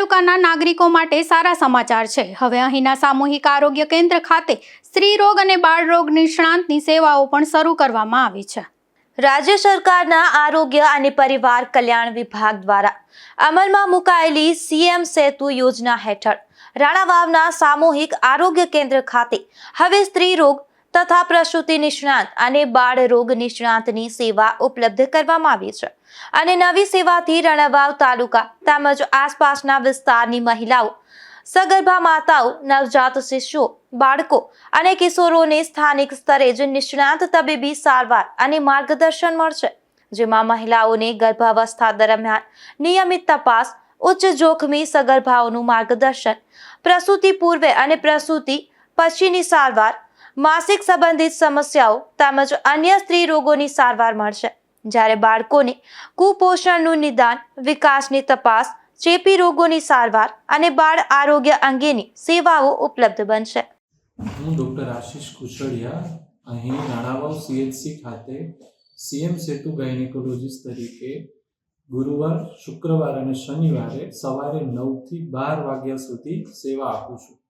તાલુકાના નાગરિકો માટે સારા સમાચાર છે। હવે અહીંના સામૂહિક આરોગ્ય કેન્દ્ર ખાતે સ્ત્રી રોગ અને બાળ રોગ નિષ્ણાંતની સેવાઓ પણ શરૂ કરવામાં આવી છે। રાજ્ય સરકારના આરોગ્ય અને પરિવાર કલ્યાણ વિભાગ દ્વારા અમલમાં મુકાયેલી સીએમ સેતુ યોજના હેઠળ રાણાવાવના સામૂહિક આરોગ્ય કેન્દ્ર ખાતે હવે સ્ત્રી રોગ તથા પ્રસૂતિ નિષ્ણાંત અને બાળ રોગ નિષ્ણાંતની સેવા ઉપલબ્ધ કરવામાં આવી છે અને નવી સેવાથી રાણાવાવ તાલુકા તેમજ આસપાસના વિસ્તારની મહિલાઓ, સગર્ભા માતાઓ, નવજાત શિશુઓ, બાળકો અને કિશોરોને સ્થાનિક સ્તરે જ નિષ્ણાંત તબીબી સારવાર અને માર્ગદર્શન મળશે, જેમાં મહિલાઓને ગર્ભાવસ્થા દરમિયાન નિયમિત તપાસ, ઉચ્ચ જોખમી સગર્ભાઓનું માર્ગદર્શન, પ્રસૂતિ પૂર્વે અને પ્રસૂતિ પછીની સારવાર, માસિક સંબંધિત સમસ્યાઓ તેમજ અન્ય સ્ત્રી રોગોની સારવાર મળશે, જ્યારે બાળકોને કુપોષણનું નિદાન, વિકાસની તપાસ, ચેપી રોગોની સારવાર અને બાળ આરોગ્ય અંગેની સેવાઓ ઉપલબ્ધ બનશે। હું ડૉક્ટર આશિષ કુશળિયા અહીં રાણાવાવ સીએચસી ખાતે સીએમ સેતુ ગાયનેકોલોજીસ્ટ તરીકે ગુરુવાર, શુક્રવાર અને શનિવારે સવારે 9 થી 12 વાગ્યા સુધી સેવા આપું છું।